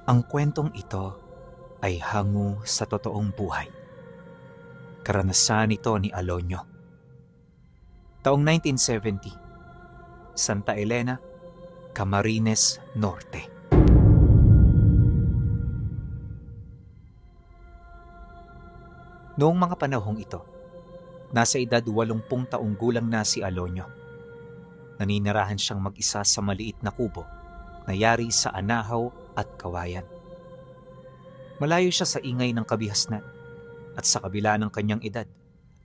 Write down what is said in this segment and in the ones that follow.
Ang kwentong ito ay hango sa totoong buhay. Karanasan ito ni Alonyo. Taong 1970, Santa Elena, Camarines Norte. Noong mga panahong ito, nasa edad 80 taong gulang na si Alonyo. Naninirahan siyang mag-isa sa maliit na kubo na yari sa anahaw at kawayan. Malayo siya sa ingay ng kabihasnan at sa kabila ng kanyang edad,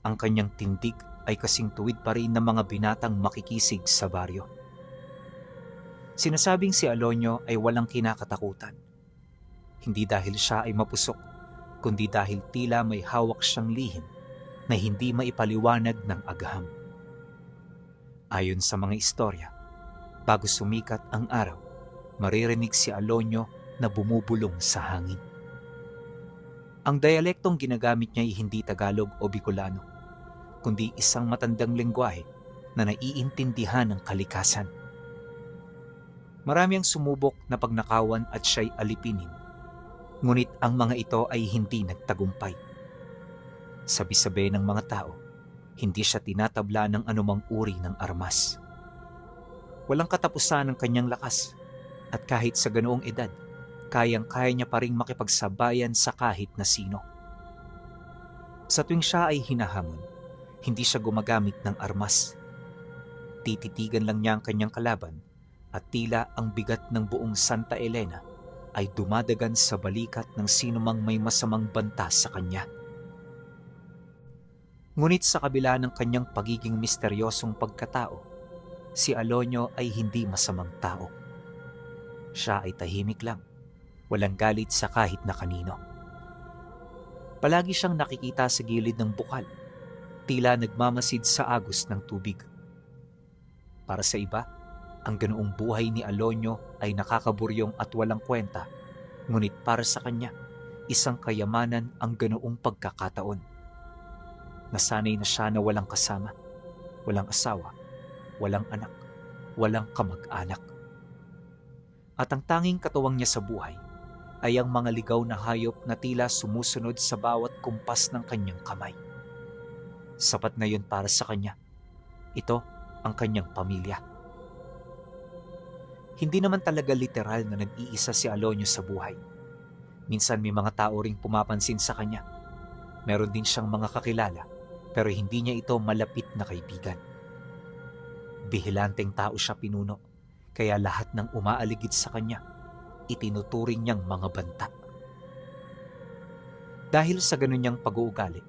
ang kanyang tindig ay kasing tuwid pa rin ng mga binatang makikisig sa baryo. Sinasabing si Alonyo ay walang kinakatakutan. Hindi dahil siya ay mapusok, kundi dahil tila may hawak siyang lihim na hindi maipaliwanag ng agham. Ayon sa mga istorya, bago sumikat ang araw, maririnig si Alonyo na bumubulong sa hangin. Ang dialektong ginagamit niya ay hindi Tagalog o Bicolano, kundi isang matandang lengguwahe na naiintindihan ng kalikasan. Marami ang sumubok na pagnakawan at siya'y alipinin, ngunit ang mga ito ay hindi nagtagumpay. Sabi-sabi ng mga tao, hindi siya tinatabla ng anumang uri ng armas. Walang katapusan ang kanyang lakas at kahit sa ganoong edad, kayang-kaya niya pa ring makipagsabayan sa kahit na sino. Sa tuwing siya ay hinahamon, hindi siya gumagamit ng armas. Tititigan lang niya ang kanyang kalaban at tila ang bigat ng buong Santa Elena ay dumadagan sa balikat ng sinumang may masamang banta sa kanya. Ngunit sa kabila ng kanyang pagiging misteryosong pagkatao, si Alonyo ay hindi masamang tao. Siya ay tahimik lang, walang galit sa kahit na kanino. Palagi siyang nakikita sa gilid ng bukal, tila nagmamasid sa agos ng tubig. Para sa iba, ang ganoong buhay ni Alonyo ay nakakaburyong at walang kwenta, ngunit para sa kanya, isang kayamanan ang ganoong pagkakataon. Nasanay na siya na walang kasama, walang asawa, walang anak, walang kamag-anak. At ang tanging katuwang niya sa buhay ay ang mga ligaw na hayop na tila sumusunod sa bawat kumpas ng kanyang kamay. Sapat na yun para sa kanya. Ito ang kanyang pamilya. Hindi naman talaga literal na nag-iisa si Alonyo sa buhay. Minsan may mga tao ring pumapansin sa kanya. Meron din siyang mga kakilala, pero hindi niya ito malapit na kaibigan. Bihilanteng tao siya pinuno, kaya lahat ng umaaligid sa kanya, itinuturing niyang mga banta. Dahil sa ganun niyang pag-uugali,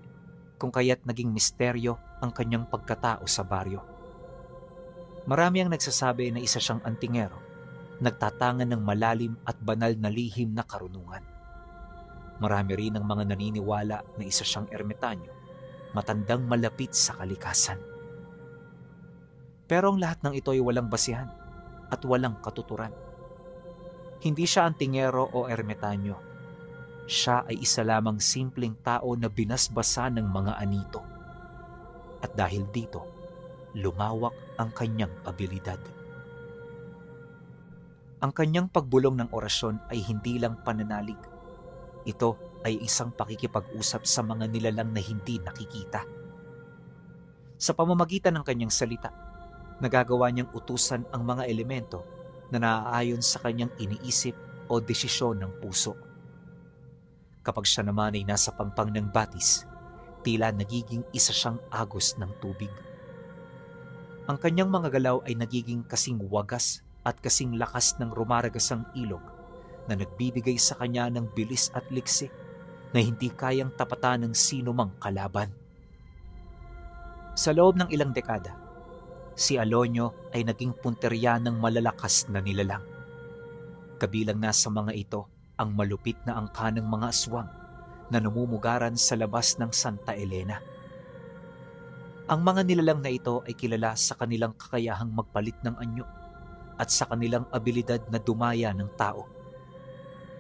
kung kaya't naging misteryo ang kanyang pagkatao sa baryo. Marami ang nagsasabi na isa siyang antingero, nagtatangan ng malalim at banal na lihim na karunungan. Marami rin ang mga naniniwala na isa siyang ermitanyo, matandang malapit sa kalikasan. Pero ang lahat ng ito ay walang basihan at walang katuturan. Hindi siya antingero o ermitanyo. Siya ay isa lamang simpleng tao na binasbasa ng mga anito. At dahil dito, lumawak ang kanyang abilidad. Ang kanyang pagbulong ng orasyon ay hindi lang pananalig. Ito ay isang pakikipag-usap sa mga nilalang na hindi nakikita. Sa pamamagitan ng kanyang salita, nagagawa niyang utusan ang mga elemento na naaayon sa kanyang iniisip o desisyon ng puso. Kapag siya naman ay nasa pangpang ng batis, tila nagiging isa siyang agos ng tubig. Ang kanyang mga galaw ay nagiging kasing wagas at kasing lakas ng rumaragasang ilog na nagbibigay sa kanya ng bilis at liksi na hindi kayang tapatan ng sino mang kalaban. Sa loob ng ilang dekada, si Alonyo ay naging punterya ng malalakas na nilalang. Kabilang na sa mga ito ang malupit na angka ng mga aswang na namumugaran sa labas ng Santa Elena. Ang mga nilalang na ito ay kilala sa kanilang kakayahang magpalit ng anyo at sa kanilang abilidad na dumaya ng tao.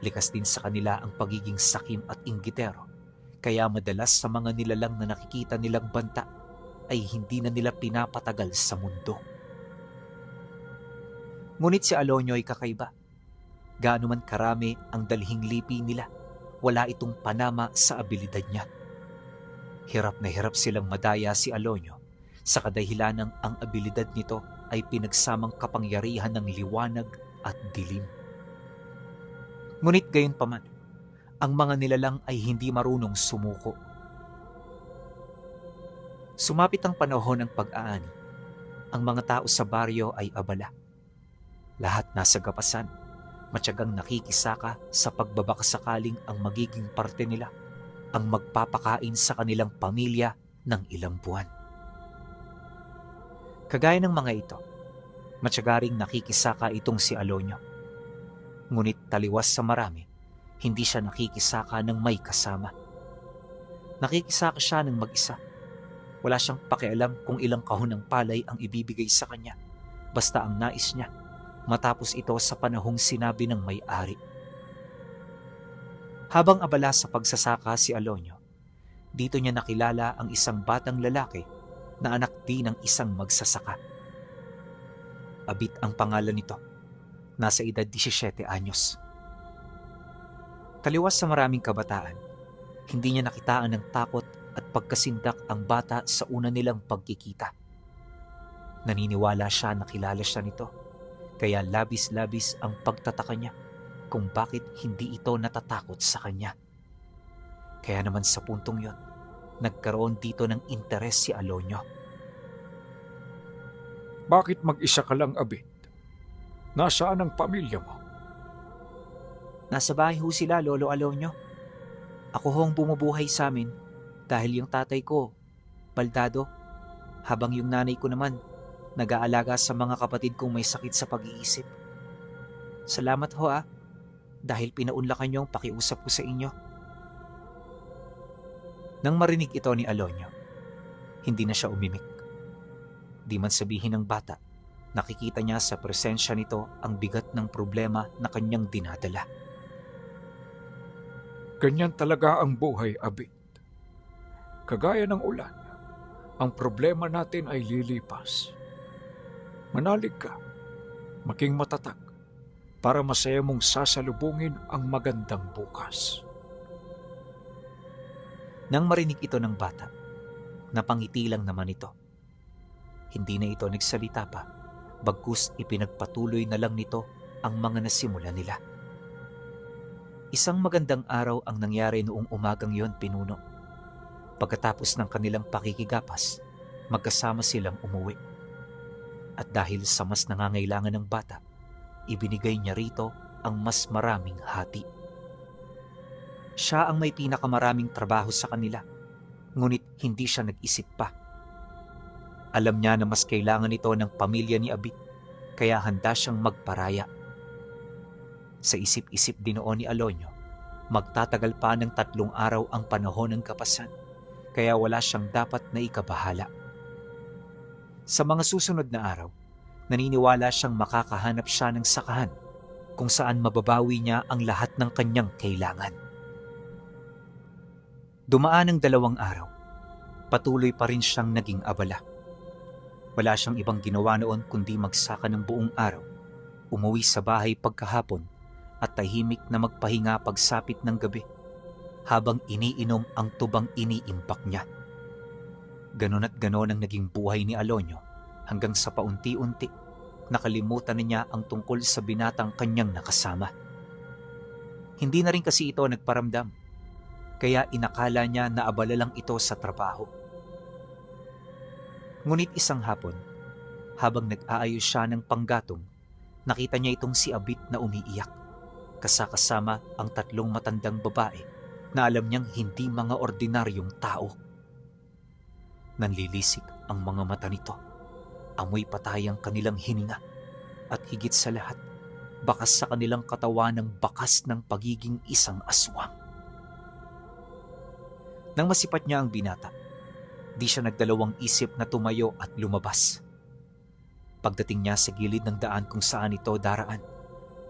Likas din sa kanila ang pagiging sakim at inggitero, kaya madalas sa mga nilalang na nakikita nilang banta ay hindi na nila pinapatagal sa mundo. Ngunit si Alonyo ay kakaiba. Gaano man karami ang dalhing lipi nila, wala itong panama sa abilidad niya. Hirap na hirap silang madaya si Alonyo sa kadahilanang ang abilidad nito ay pinagsamang kapangyarihan ng liwanag at dilim. Ngunit gayunpaman, ang mga nilalang ay hindi marunong sumuko. Sumapit ang panahon ng pag-aani. Ang mga tao sa baryo ay abala. Lahat nasa gapasan, matyagang nakikisaka sa pagbabakasakaling ang magiging parte nila, ang magpapakain sa kanilang pamilya ng ilang buwan. Kagaya ng mga ito, matyagaring nakikisaka itong si Alonyo. Ngunit taliwas sa marami, hindi siya nakikisaka ng may kasama. Nakikisaka siya ng mag-isa. Wala siyang pakialam kung ilang kahon ng palay ang ibibigay sa kanya, basta ang nais niya, matapos ito sa panahong sinabi ng may-ari. Habang abala sa pagsasaka si Alonyo, dito niya nakilala ang isang batang lalaki na anak din ng isang magsasaka. Abit ang pangalan nito. Nasa edad 17 anyos. Taliwas sa maraming kabataan, hindi niya nakitaan ng takot at pagkasindak ang bata sa una nilang pagkikita. Naniniwala siya na kilala siya nito, kaya labis-labis ang pagtataka niya kung bakit hindi ito natatakot sa kanya. Kaya naman sa puntong yon, nagkaroon dito ng interes si Alonyo. Bakit mag-isa ka lang, Abit? Nasaan ang pamilya mo? Nasa bahay ho sila, Lolo Alonyo. Ako hong bumubuhay sa amin dahil yung tatay ko, baldado, habang yung nanay ko naman, nag-aalaga sa mga kapatid kong may sakit sa pag-iisip. Salamat ho dahil pinaunlakan niyo ang pakiusap ko sa inyo. Nang marinig ito ni Alonyo, hindi na siya umimik. Di man sabihin ng bata, nakikita niya sa presensya nito ang bigat ng problema na kanyang dinadala. Ganyan talaga ang buhay, Abit. Kagaya ng ulan, ang problema natin ay lilipas. Manalig ka, maging matatag, para masaya mong sasalubungin ang magandang bukas. Nang marinig ito ng bata, napangiti lang naman ito. Hindi na ito nagsalita pa, bagkus ipinagpatuloy na lang nito ang mga nasimula nila. Isang magandang araw ang nangyari noong umagang yon, pinuno. Pagkatapos ng kanilang pakikigapas, magkasama silang umuwi. At dahil sa mas nangangailangan ng bata, ibinigay niya rito ang mas maraming hati. Siya ang may pinakamaraming trabaho sa kanila, ngunit hindi siya nag-isip pa. Alam niya na mas kailangan ito ng pamilya ni Abit, kaya handa siyang magparaya. Sa isip-isip din noon ni Alonyo, magtatagal pa ng 3 araw ang panahon ng kapasan, kaya wala siyang dapat na ikabahala. Sa mga susunod na araw, naniniwala siyang makakahanap siya ng sakahan kung saan mababawi niya ang lahat ng kanyang kailangan. Dumaan ang 2 araw, patuloy pa rin siyang naging abala. Wala siyang ibang ginawa noon kundi magsaka ng buong araw, umuwi sa bahay pagkahapon at tahimik na magpahinga pagsapit ng gabi habang iniinom ang tubang iniimpak niya. Ganon at ganon ang naging buhay ni Alonyo hanggang sa paunti-unti nakalimutan na niya ang tungkol sa binatang kanyang nakasama. Hindi na rin kasi ito nagparamdam, kaya inakala niya na abala lang ito sa trabaho. Ngunit isang hapon, habang nag-aayos siya ng panggatong, nakita niya itong si Abit na umiiyak, kasama ang 3 matandang babae na alam niyang hindi mga ordinaryong tao. Nanlilisik ang mga mata nito, amoy patay ang kanilang hininga, at higit sa lahat, bakas sa kanilang katawan ng bakas ng pagiging isang aswang. Nang masipat niya ang binata, di siya nagdalawang isip na tumayo at lumabas. Pagdating niya sa gilid ng daan kung saan ito daraan,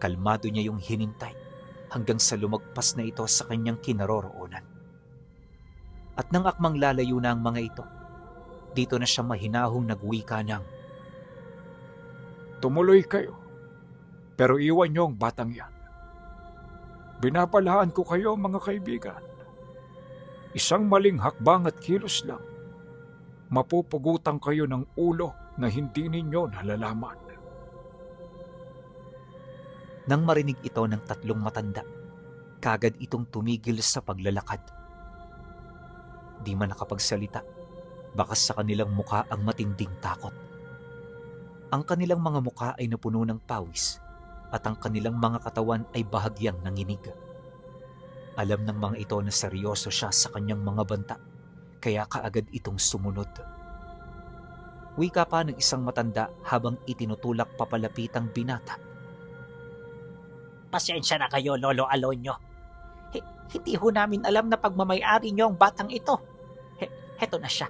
kalmado niya yung hinintay hanggang sa lumagpas na ito sa kanyang kinaroroonan. At nang akmang lalayo na ang mga ito, dito na siya mahinahong nagwika ng, Tumuloy kayo, pero iwan niyo ang batang yan. Binabalaan ko kayo mga kaibigan. Isang maling hakbang at kilos lang, mapupugutan kayo ng ulo na hindi ninyo nalalaman. Nang marinig ito ng tatlong matanda, kagad itong tumigil sa paglalakad. Di man nakapagsalita, bakas sa kanilang muka ang matinding takot. Ang kanilang mga muka ay napuno ng pawis at ang kanilang mga katawan ay bahagyang nanginig. Alam ng mga ito na seryoso siya sa kanyang mga banta, kaya kaagad itong sumunod. Wika pa ng isang matanda habang itinutulak papalapit ang binata. Pasensya na kayo, Lolo Alonyo. Hindi ho namin alam na pagmamayari niyo ang batang ito. Heto na siya.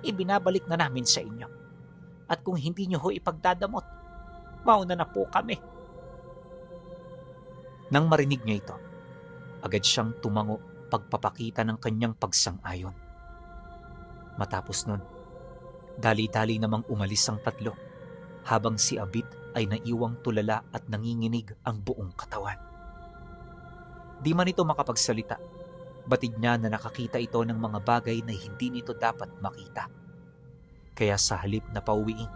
Ibinabalik na namin sa inyo. At kung hindi niyo ho ipagdadamot, mauna na po kami. Nang marinig niya ito, agad siyang tumango pagpapakita ng kanyang pagsang-ayon. Matapos nun, dali-dali namang umalis ang tatlo habang si Abit ay naiwang tulala at nanginginig ang buong katawan. Di man ito makapagsalita, batid niya na nakakita ito ng mga bagay na hindi nito dapat makita. Kaya sa halip na pauwiin,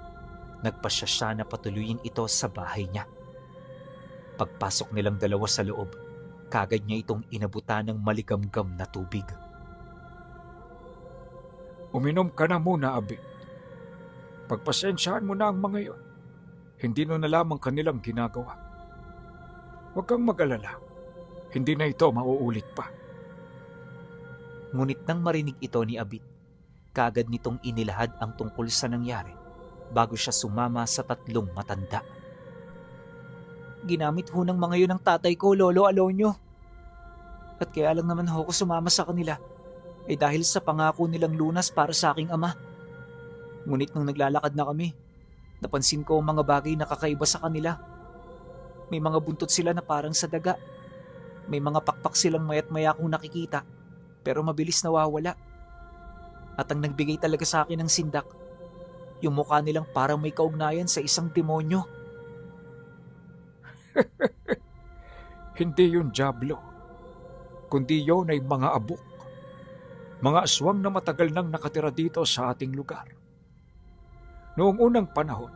nagpasya siya na patuluyin ito sa bahay niya. Pagpasok nilang dalawa sa loob, kagad niya itong inabutan ng maligamgam na tubig. Uminom ka na muna, Abit. Pagpasensyaan mo na ang mga yon. Hindi mo na lamang kanilang ginagawa. Huwag kang mag-alala. Hindi na ito mauulit pa. Ngunit nang marinig ito ni Abit, kaagad nitong inilahad ang tungkol sa nangyari bago siya sumama sa tatlong matanda. Ginamit ho ng mga yun ng tatay ko, Lolo Alonyo. At kaya lang naman ho ako sumama sa kanila dahil sa pangako nilang lunas para sa aking ama. Ngunit nung naglalakad na kami, napansin ko ang mga bagay na kakaiba sa kanila. May mga buntot sila na parang sa daga. May mga pakpak silang mayat maya kong nakikita, pero mabilis nawawala. At ang nagbigay talaga sa akin ng sindak, yung mukha nilang parang may kaugnayan sa isang demonyo. Hindi yun dyablo, kundi yun ay mga abok. Mga aswang na matagal nang nakatira dito sa ating lugar. Noong unang panahon,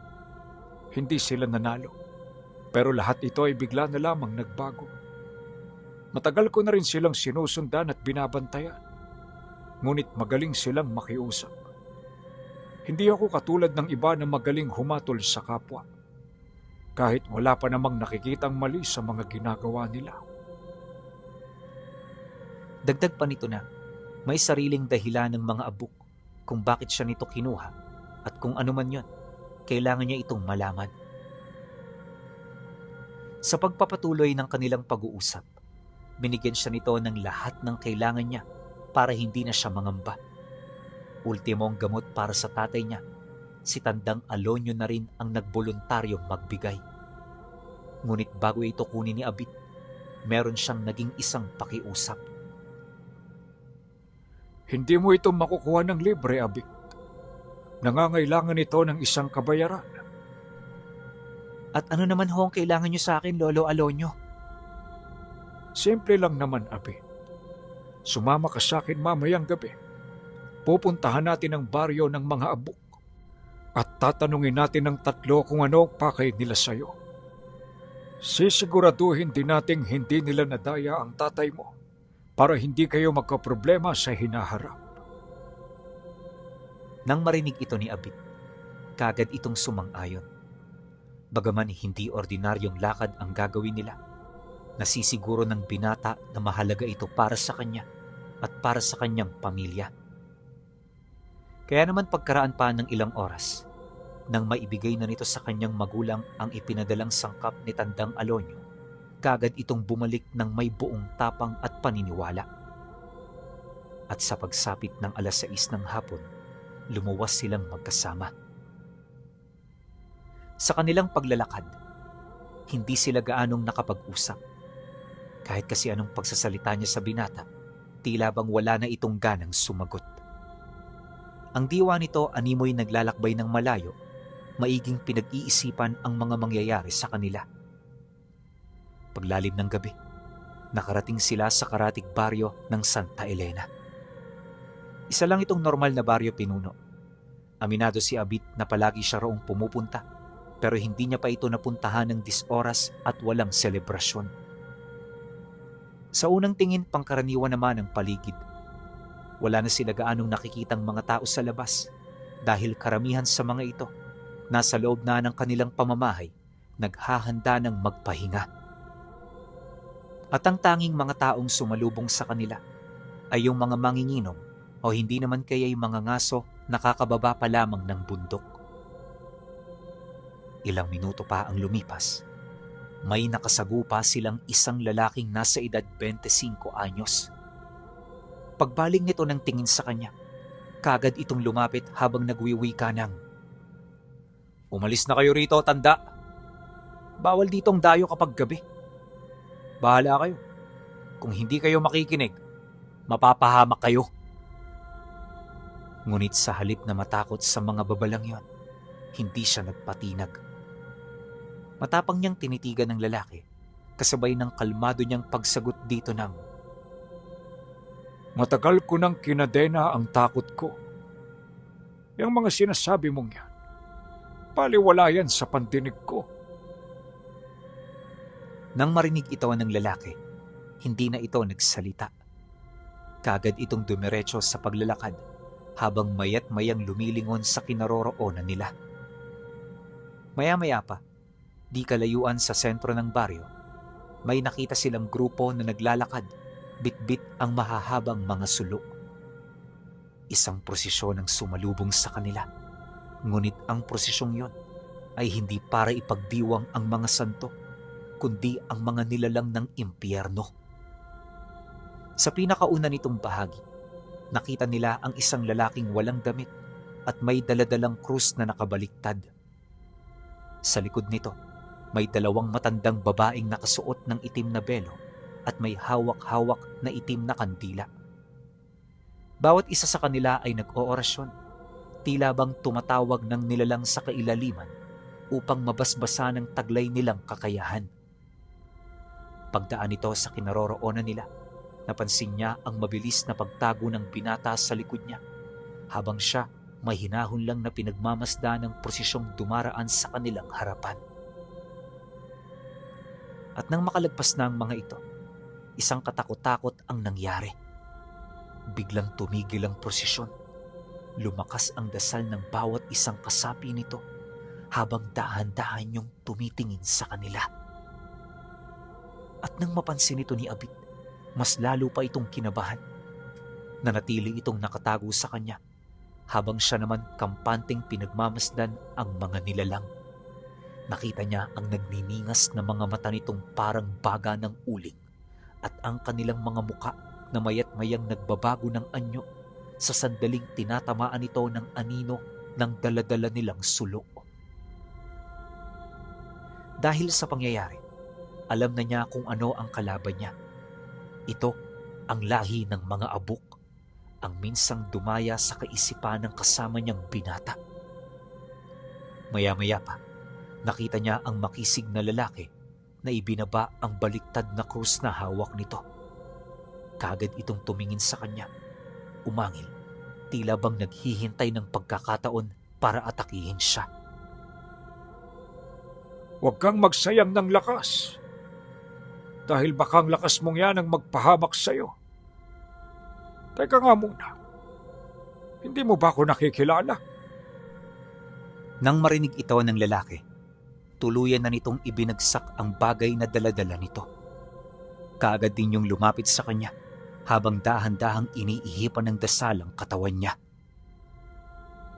hindi sila nanalo. Pero lahat ito ay bigla na lamang nagbago. Matagal ko na rin silang sinusundan at binabantayan. Ngunit magaling silang makiusap. Hindi ako katulad ng iba na magaling humatol sa kapwa. Kahit wala pa namang nakikitang mali sa mga ginagawa nila. Dagdag pa nito na, may sariling dahilan ng mga abuk kung bakit siya nito kinuha at kung ano man yun, kailangan niya itong malaman. Sa pagpapatuloy ng kanilang pag-uusap, binigyan siya nito ng lahat ng kailangan niya para hindi na siya mangamba. Ultimong gamot para sa tatay niya, si Tandang Alonyo na rin ang nagboluntaryong magbigay. Ngunit bago ito kunin ni Abit, meron siyang naging isang pakiusap. Hindi mo ito makukuha ng libre, Abit. Nangangailangan ito ng isang kabayaran. At ano naman ho ang kailangan niyo sa akin, Lolo Alonyo? Simple lang naman, Abit. Sumama ka sa akin mamayang gabi. Pupuntahan natin ang baryo ng mga abuk. At tatanungin natin ng tatlo kung ano ang pakay nila sa'yo. Sisiguraduhin din nating hindi nila nadaya ang tatay mo para hindi kayo magkaproblema sa hinaharap. Nang marinig ito ni Abit, kagad itong sumang-ayon. Bagaman hindi ordinaryong lakad ang gagawin nila, nasisiguro ng binata na mahalaga ito para sa kanya at para sa kanyang pamilya. Kaya naman pagkaraan pa ng ilang oras, nang maibigay na nito sa kanyang magulang ang ipinadalang sangkap ni Tandang Alonyo, kagad itong bumalik ng may buong tapang at paniniwala. At sa pagsapit ng 6:00 ng hapon, lumuwas silang magkasama. Sa kanilang paglalakad, hindi sila gaanong nakapag-usap. Kahit kasi anong pagsasalita niya sa binata, tila bang wala na itong ganang sumagot. Ang diwa nito animoy naglalakbay ng malayo, maiging pinag-iisipan ang mga mangyayari sa kanila. Paglalim ng gabi, Nakarating sila sa karatig baryo ng Santa Elena. Isa lang itong normal na baryo, pinuno. Aminado si Abit na palagi siya roong pumupunta, pero hindi niya pa ito napuntahan ng 10 oras at walang selebrasyon. Sa unang tingin, pangkaraniwan naman ang paligid. Wala na sila gaanong nakikitang mga tao sa labas dahil karamihan sa mga ito nasa loob na ng kanilang pamamahay, naghahanda ng magpahinga. At ang tanging mga taong sumalubong sa kanila ay yung mga manginginom o hindi naman kaya yung mga ngaso nakakababa pa lamang ng bundok. Ilang minuto pa ang lumipas. May nakasagupa silang isang lalaking nasa edad 25 anyos. Pagbaling nito ng tingin sa kanya, kagad itong lumapit habang nagwiwika ng, "Umalis na kayo rito, tanda. Bawal ditong dayo kapag gabi. Bahala kayo. Kung hindi kayo makikinig, mapapahamak kayo." Ngunit sa halip na matakot sa mga babalang yon, hindi siya nagpatinag. Matapang niyang tinitigan ng lalaki, kasabay ng kalmado niyang pagsagot dito ng, Matagal ko nang kinadena ang takot ko. Yung mga sinasabi mong yan, paliwala yan sa pandinig ko. Nang marinig ito ng lalaki, hindi na ito nagsalita. Kagad itong dumiretso sa paglalakad habang mayat mayang lumilingon sa kinaroroonan nila. Maya-maya pa, di kalayuan sa sentro ng baryo, may nakita silang grupo na naglalakad, bitbit ang mahahabang mga sulo. Isang prosesyon ang sumalubong sa kanila, ngunit ang prosesyong yon ay hindi para ipagdiwang ang mga santo, kundi ang mga nilalang ng impyerno. Sa pinakauna nitong bahagi, nakita nila ang isang lalaking walang damit at may daladalang krus na nakabaliktad. Sa likod nito, may 2 matandang babaeng nakasuot ng itim na belo at may hawak-hawak na itim na kandila. Bawat isa sa kanila ay nag-oorasyon, tila bang tumatawag ng nilalang sa kailaliman upang mabasbasa ng taglay nilang kakayahan. Pagdaan nito sa kinaroroonan nila, napansin niya ang mabilis na pagtago ng binata sa likod niya, habang siya may hinahon lang na pinagmamasdan ng prosesyong dumaraan sa kanilang harapan. At nang makalagpas na ang mga ito, isang katakot-takot ang nangyari. Biglang tumigil ang prosesyon. Lumakas ang dasal ng bawat isang kasapi nito habang dahan-dahan niyong tumitingin sa kanila. At nang mapansin ito ni Abit, mas lalo pa itong kinabahan. Nanatili itong nakatago sa kanya habang siya naman kampanteng pinagmamasdan ang mga nilalang. Nakita niya ang nagniningas na mga mata nitong parang baga ng uling at ang kanilang mga muka na mayat-mayang nagbabago ng anyo sa sandaling tinatamaan ito ng anino ng daladala nilang sulo. Dahil sa pangyayari, alam na niya kung ano ang kalaban niya. Ito ang lahi ng mga abuk, ang minsang dumaya sa kaisipan ng kasama niyang binata. Maya-maya pa, nakita niya ang makisig na lalaki na ibinaba ang baliktad na krus na hawak nito. Kagad itong tumingin sa kanya, umangil, tila bang naghihintay ng pagkakataon para atakihin siya. Huwag kang magsayang ng lakas. Dahil baka ang lakas mong yan ang magpahamak sa'yo. Teka nga muna. Hindi mo ba ako nakikilala? Nang marinig ito ng lalaki, tuluyan na nitong ibinagsak ang bagay na daladala nito. Kaagad din yung lumapit sa kanya habang dahan-dahang iniihipan ng dasal ang katawan niya.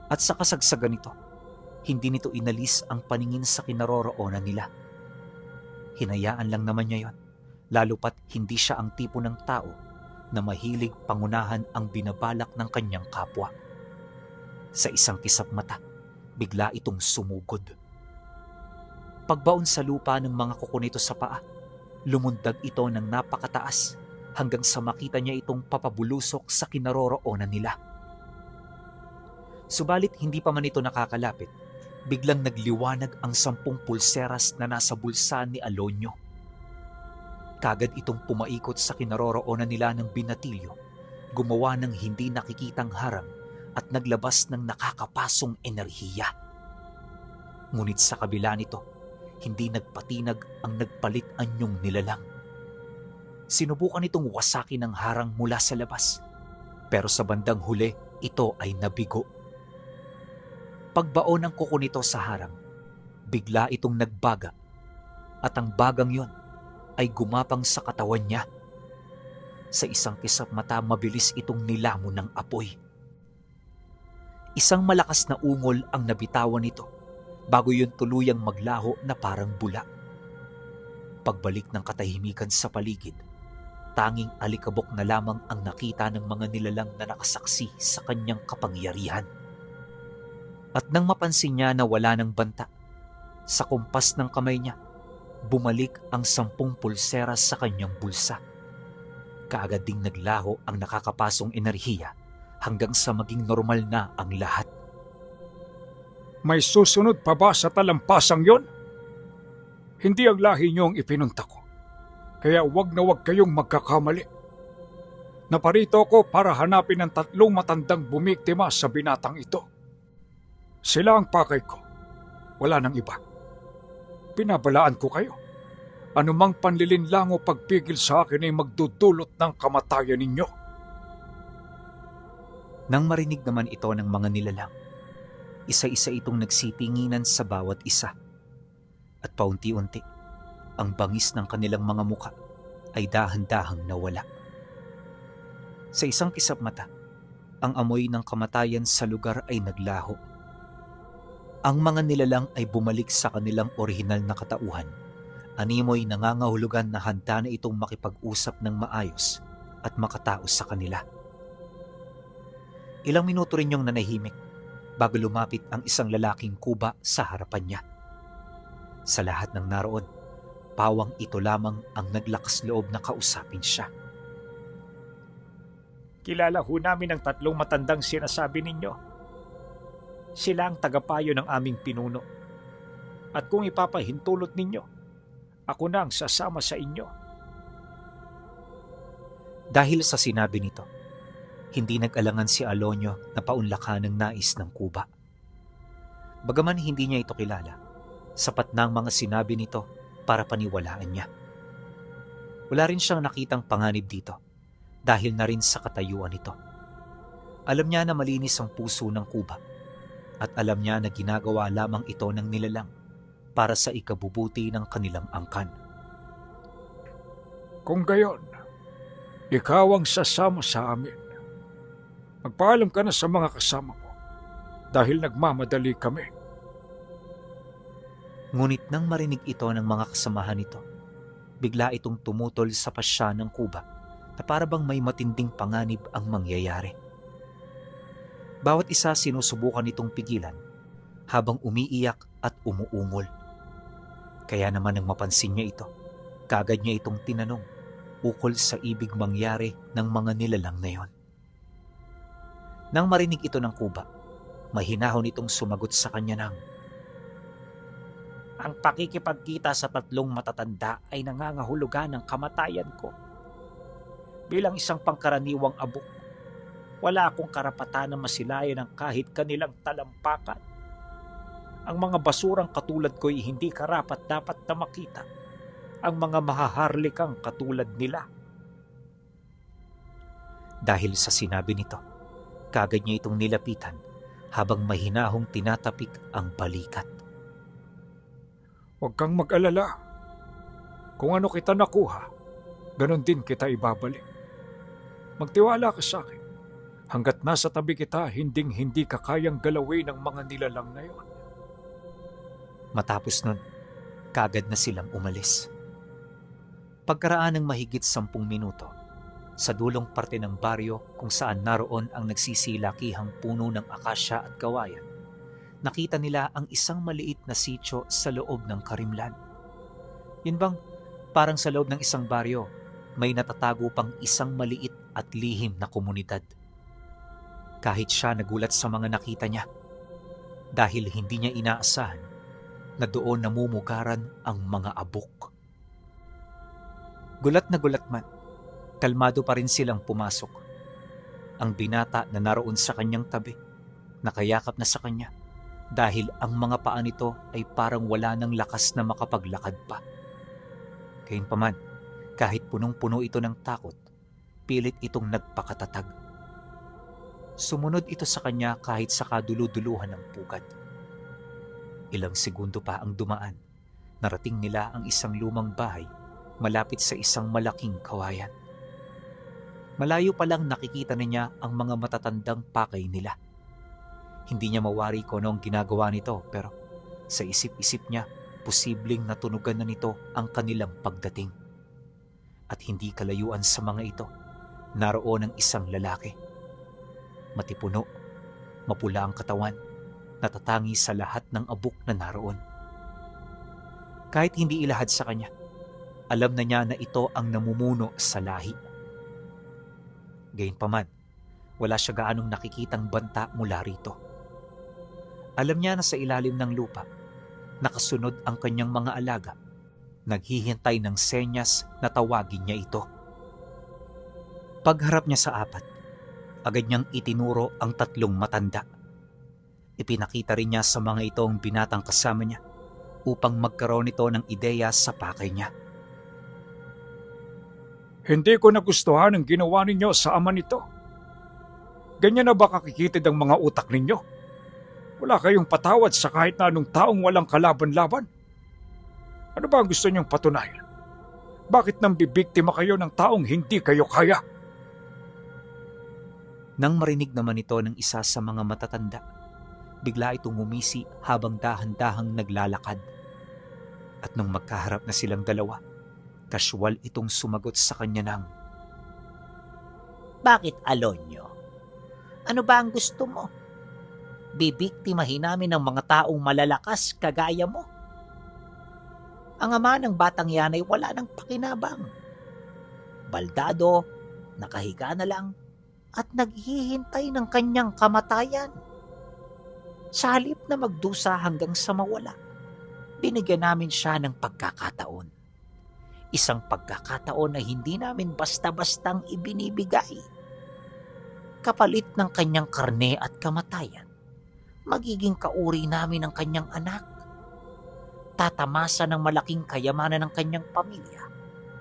At sa kasagsagan nito, hindi nito inalis ang paningin sa kinaroroonan nila. Hinayaan lang naman niya yon, lalo pat hindi siya ang tipo ng tao na mahilig pangunahan ang binabalak ng kanyang kapwa. Sa isang kisap mata, bigla itong sumugod. Pagbaon sa lupa ng mga kuko nito sa paa, lumundag ito ng napakataas hanggang sa makita niya itong papabulusok sa kinaroroonan nila. Subalit hindi pa man ito nakakalapit, biglang nagliwanag ang 10 pulseras na nasa bulsa ni Alonyo. Kagad itong pumaikot sa kinaroroonan nila ng binatilyo, gumawa ng hindi nakikitang harang at naglabas ng nakakapasong enerhiya. Ngunit sa kabila nito, hindi nagpatinag ang nagpalit anyong nilalang. Sinubukan itong wasakin ng harang mula sa labas, pero sa bandang huli, ito ay nabigo. Pagbaon ng kuko nito sa harang, bigla itong nagbaga at ang bagang yon ay gumapang sa katawan niya. Sa isang kisap mata, mabilis itong nilamon ng apoy. Isang malakas na ungol ang nabitawan nito bago yun tuluyang maglaho na parang bula. Pagbalik ng katahimikan sa paligid, tanging alikabok na lamang ang nakita ng mga nilalang na nakasaksi sa kanyang kapangyarihan. At nang mapansin niya na wala ng banta, sa kumpas ng kamay niya, bumalik ang 10 pulseras sa kanyang bulsa. Kaagad ding naglaho ang nakakapasong enerhiya hanggang sa maging normal na ang lahat. May susunod pa ba sa talampasang yon? Hindi ang lahi niyo ang ipinunta ko. Kaya wag na wag kayong magkakamali. Naparito ako para hanapin ang 3 matandang bumiktima sa binatang ito. Sila ang pakay ko. Wala nang iba. Pinabalaan ko kayo. Anumang panlilinlang o pagpigil sa akin ay magdudulot ng kamatayan ninyo. Nang marinig naman ito ng mga nilalang, isa-isa itong nagsitinginan sa bawat isa. At paunti-unti, ang bangis ng kanilang mga muka ay dahan-dahang nawala. Sa isang kisap mata, ang amoy ng kamatayan sa lugar ay naglaho. Ang mga nilalang ay bumalik sa kanilang orihinal na katauhan. Animoy nangangahulugan na handa na itong makipag-usap ng maayos at makataos sa kanila. Ilang minuto rin yung nanahimik bago lumapit ang isang lalaking kuba sa harapan niya. Sa lahat ng naroon, pawang ito lamang ang naglakas loob na kausapin siya. Kilala ho namin ang 3 matandang sinasabi ninyo. Sila ang tagapayo ng aming pinuno. At kung ipapahintulot ninyo, ako na ang sasama sa inyo. Dahil sa sinabi nito, hindi nag-alangan si Alonyo na paunlakan ng nais ng kuba. Bagaman hindi niya ito kilala, sapat na ang mga sinabi nito para paniwalaan niya. Wala rin siyang nakitang panganib dito dahil na rin sa katayuan nito. Alam niya na malinis ang puso ng kuba at alam niya na ginagawa lamang ito ng nilalang para sa ikabubuti ng kanilang angkan. Kung gayon, ikaw ang sasama sa amin. Magpaalam ka na sa mga kasama mo dahil nagmamadali kami. Ngunit nang marinig ito ng mga kasamahan nito, bigla itong tumutol sa pasya ng kuba na para bang may matinding panganib ang mangyayari. Bawat isa sinusubukan itong pigilan habang umiiyak at umuungol. Kaya naman nang mapansin niya ito, kagad niya itong tinanong ukol sa ibig mangyari ng mga nilalang na yon. Nang marinig ito ng kuba, mahinahon itong sumagot sa kanya ng, Ang pakikipagkita sa 3 matatanda ay nangangahulugan ng kamatayan ko. Bilang isang pangkaraniwang abok, wala akong karapatan na masilayan ng kahit kanilang talampakan. Ang mga basurang katulad ko ay hindi karapat-dapat na makita ang mga mahaharlikang katulad nila. dahil sa sinabi nito, kagad niya itong nilapitan habang mahinahong tinatapik ang balikat. Huwag kang mag-alala. Kung ano kita nakuha, ganon din kita ibabalik. Magtiwala ka sa akin. Hanggat nasa tabi kita, hinding-hindi ka kayang galawin ng mga nilalang na yon. Matapos nun, kagad na silang umalis. Pagkaraan ng mahigit 10 minuto, sa dulong parte ng baryo kung saan naroon ang nagsisilakihang puno ng akasya at kawayan, nakita nila ang isang maliit na sityo sa loob ng karimlan. Yun bang parang sa loob ng isang baryo, may natatago pang isang maliit at lihim na komunidad. Kahit siya nagulat sa mga nakita niya, dahil hindi niya inaasahan na doon namumugaran ang mga abok. Gulat na gulat man, kalmado pa rin silang pumasok. Ang binata na naroon sa kanyang tabi, nakayakap na sa kanya dahil ang mga paa nito ay parang wala ng lakas na makapaglakad pa. Gayunpaman, kahit punong-puno ito ng takot, pilit itong nagpakatatag. Sumunod ito sa kanya kahit sa kaduluduluhan ng pugad. Ilang segundo pa ang dumaan, narating nila ang isang lumang bahay malapit sa isang malaking kawayan. Malayo pa lang nakikita na niya ang mga matatandang pakay nila. Hindi niya mawari kung ano ang ginagawa nito, pero sa isip-isip niya, posibleng natunugan na nito ang kanilang pagdating. At hindi kalayuan sa mga ito, naroon ang isang lalaki. Matipuno, mapula ang katawan, natatangi sa lahat ng abuk na naroon. Kahit hindi ilahad sa kanya, alam na niya na ito ang namumuno sa lahi. Gayunpaman, wala siya gaanong nakikitang banta mula rito. Alam niya na sa ilalim ng lupa, nakasunod ang kanyang mga alaga, naghihintay ng senyas na tawagin niya ito. Pagharap niya sa apat, agad niyang itinuro ang 3 matanda. Ipinakita rin niya sa mga ito ang binatang kasama niya upang magkaroon ito ng ideya sa pakay niya. Hindi ko nagustuhan ang ginawa ninyo sa ama nito. Ganyan na ba kakikitid ang mga utak ninyo? Wala kayong patawad sa kahit na anong taong walang kalaban-laban? Ano ba ang gusto niyong patunayan? Bakit nang bibiktima kayo ng taong hindi kayo kaya? Nang marinig naman ito ng isa sa mga matatanda, bigla itong umisi habang dahan-dahang naglalakad. At nung magkaharap na silang dalawa, kasyual itong sumagot sa kanya ng, Bakit, Alonyo? Ano ba ang gusto mo? Bibiktimahin namin ng mga taong malalakas kagaya mo. Ang ama ng batang yan ay wala ng pakinabang. Baldado, nakahiga na lang at naghihintay ng kanyang kamatayan. Sa halip na magdusa hanggang sa mawala, binigyan namin siya ng pagkakataon. Isang pagkakataon na hindi namin basta-bastang ibinibigay. Kapalit ng kanyang karne at kamatayan, magiging kauri namin ang kanyang anak. Tatamasa ng malaking kayamanan ng kanyang pamilya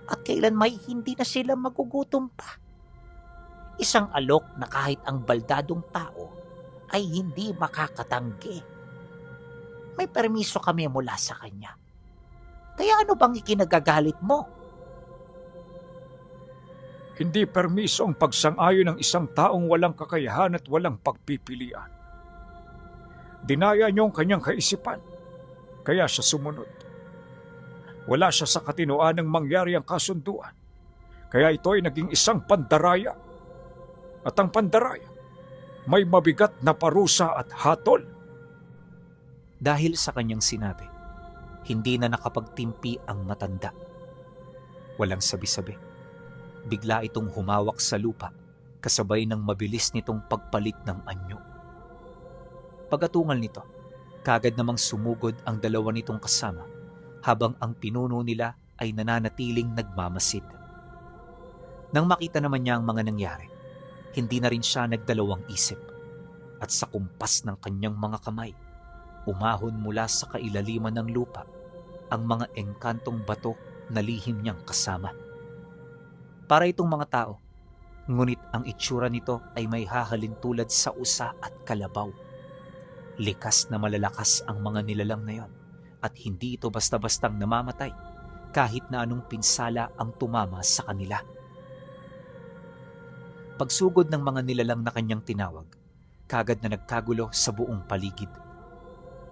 at kailan may hindi na sila magugutom pa. Isang alok na kahit ang baldadong tao ay hindi makakatanggi. May permiso kami mula sa kanya. Kaya ano bang ikinagagalit mo? Hindi permiso ang pagsang-ayon ng isang taong walang kakayahan at walang pagpipilian. Dinaya niyo ang kanyang kaisipan, kaya siya sumunod. Wala siya sa katinoan ng mangyari ang kasunduan, kaya ito ay naging isang pandaraya. At ang pandaraya, may mabigat na parusa at hatol. dahil sa kanyang sinabi, hindi na nakapagtimpi ang matanda. Walang sabi-sabi. Bigla itong humawak sa lupa, kasabay ng mabilis nitong pagpalit ng anyo. Pagatungal nito, kagad namang sumugod ang dalawa nitong kasama, habang ang pinuno nila ay nananatiling nagmamasid. Nang makita naman niya ang mga nangyari, hindi na rin siya nagdalawang isip, at sa kumpas ng kanyang mga kamay, umahon mula sa kailaliman ng lupa ang mga engkantong bato na lihim niyang kasama. Para itong mga tao, ngunit ang itsura nito ay may hahalin tulad sa usa at kalabaw. Likas na malalakas ang mga nilalang na yon, at hindi ito basta-bastang namamatay kahit na anong pinsala ang tumama sa kanila. Pagsugod ng mga nilalang na kanyang tinawag, kagad na nagkagulo sa buong paligid.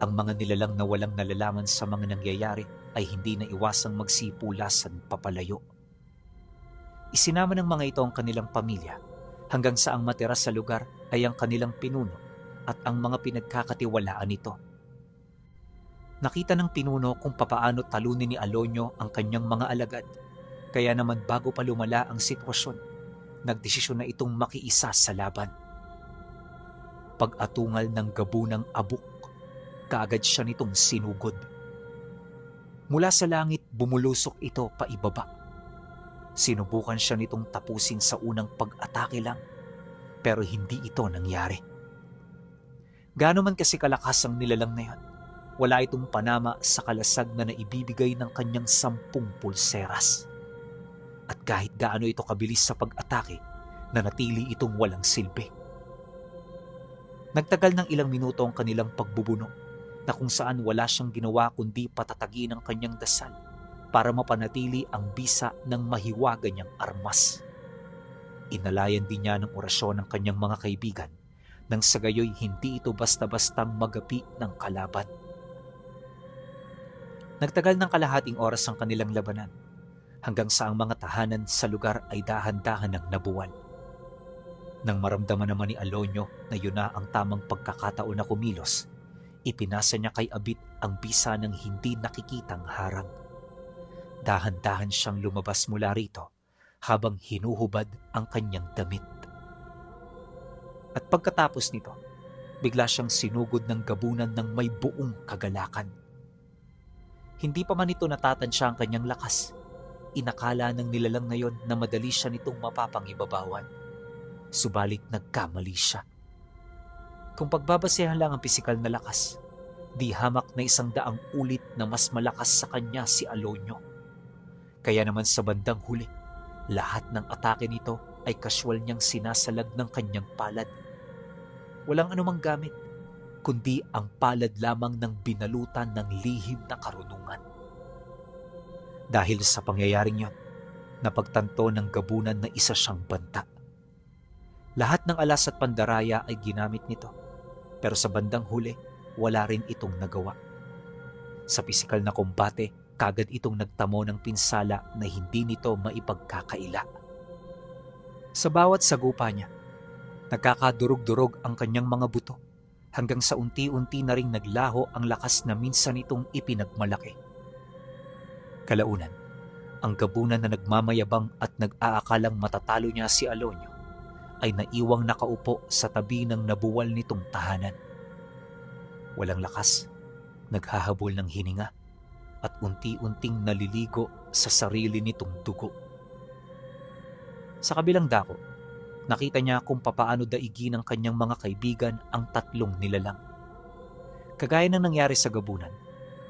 Ang mga nilalang na walang nalalaman sa mga nangyayari ay hindi na iwasang magsipulasan papalayo. Isinama ng mga ito ang kanilang pamilya hanggang sa ang matira sa lugar ay ang kanilang pinuno at ang mga pinagkakatiwalaan nito. Nakita ng pinuno kung papaano talunin ni Alonyo ang kanyang mga alagad, kaya naman bago pa lumala ang sitwasyon, nagdesisyon na itong makiisa sa laban. Pag-atungal ng gabunang abuk, kaagad siya nitong sinugod. Mula sa langit bumulusok ito paibaba. Sinubukan siya nitong tapusin sa unang pag-atake lang, pero hindi ito nangyari. Gaano man kasi kalakas ang nilalang na yun, wala itong panama sa kalasag na naibibigay ng kanyang 10 pulseras. At kahit gaano ito kabilis sa pag-atake, nanatili itong walang silbi. Nagtagal ng ilang minuto ang kanilang pagbubuno na kung saan wala siyang ginawa kundi patatagin ang kanyang dasal para mapanatili ang bisa ng mahiwaga niyang armas. Inalayan din niya ng orasyon ng kanyang mga kaibigan nang sa gayoy hindi ito basta-bastang magapi ng kalaban. Nagtagal ng kalahating oras ang kanilang labanan hanggang sa ang mga tahanan sa lugar ay dahan-dahan ng nabuwal. Nang maramdaman naman ni Alonyo na yun na ang tamang pagkakataon na kumilos, ipinasa niya kay Abit ang bisa ng hindi nakikitang harang. Dahan-dahan siyang lumabas mula rito habang hinuhubad ang kanyang damit. At pagkatapos nito, bigla siyang sinugod ng gabunan ng may buong kagalakan. Hindi pa man ito natatansya ang kanyang lakas. Inakala ng nilalang na yon na madali siya nitong mapapangibabawan. Subalit nagkamali siya. Kung pagbabasehan lang ang pisikal na lakas, di hamak na 100 ulit na mas malakas sa kanya si Alonyo. Kaya naman sa bandang huli, lahat ng atake nito ay kaswal niyang sinasalag ng kanyang palad. Walang anumang gamit, kundi ang palad lamang ng binalutan ng lihim na karunungan. Dahil sa pangyayaring yon, napagtanto ng gabunan na isa siyang banta. Lahat ng alas at pandaraya ay ginamit nito, pero sa bandang huli, wala rin itong nagawa. Sa pisikal na kombate, kagad itong nagtamo ng pinsala na hindi nito maipagkakaila. Sa bawat sagupa niya, nagkakadurog-durog ang kanyang mga buto hanggang sa unti-unti na ring naglaho ang lakas na minsan itong ipinagmalaki. Kalaunan, ang gabunan na nagmamayabang at nag-aakalang matatalo niya si Alonyo ay naiwang nakaupo sa tabi ng nabuwal nitong tahanan. Walang lakas, naghahabol ng hininga at unti-unting naliligo sa sarili nitong dugo. Sa kabilang dako, nakita niya kung papaano daigi ng kanyang mga kaibigan ang 3 nilalang. Kagaya ng nangyari sa gabunan,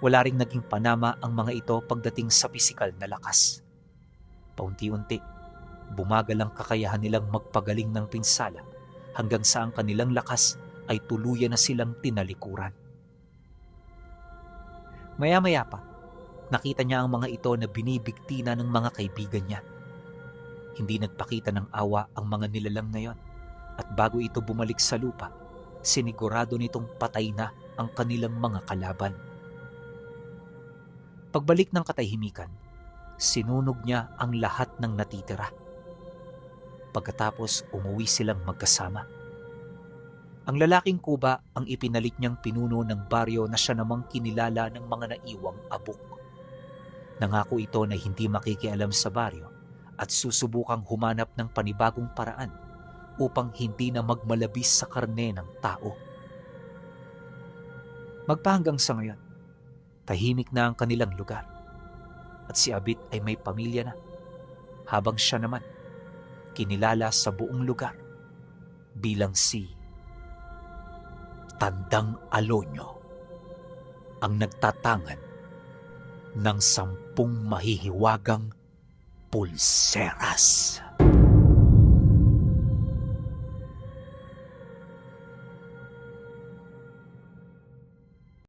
wala ring naging panama ang mga ito pagdating sa pisikal na lakas. Paunti-unti, bumagal ang kakayahan nilang magpagaling ng pinsala hanggang sa ang kanilang lakas ay tuluyan na silang tinalikuran. Maya-maya pa, nakita niya ang mga ito na binibigtina ng mga kaibigan niya. Hindi nagpakita ng awa ang mga nilalang na yon at bago ito bumalik sa lupa, sinigurado nitong patay na ang kanilang mga kalaban. Pagbalik ng katahimikan, sinunog niya ang lahat ng natitira. Pagkatapos umuwi silang magkasama. Ang lalaking kuba ang ipinalit niyang pinuno ng baryo na siya namang kinilala ng mga naiwang abok. Nangako ito na hindi makikialam sa baryo at susubukang humanap ng panibagong paraan upang hindi na magmalabis sa karne ng tao. Magpahanggang sa ngayon, tahimik na ang kanilang lugar at si Abit ay may pamilya na, habang siya naman kinilala sa buong lugar bilang si Tandang Alonyo, ang nagtatangan ng 10 mahihiwagang pulseras.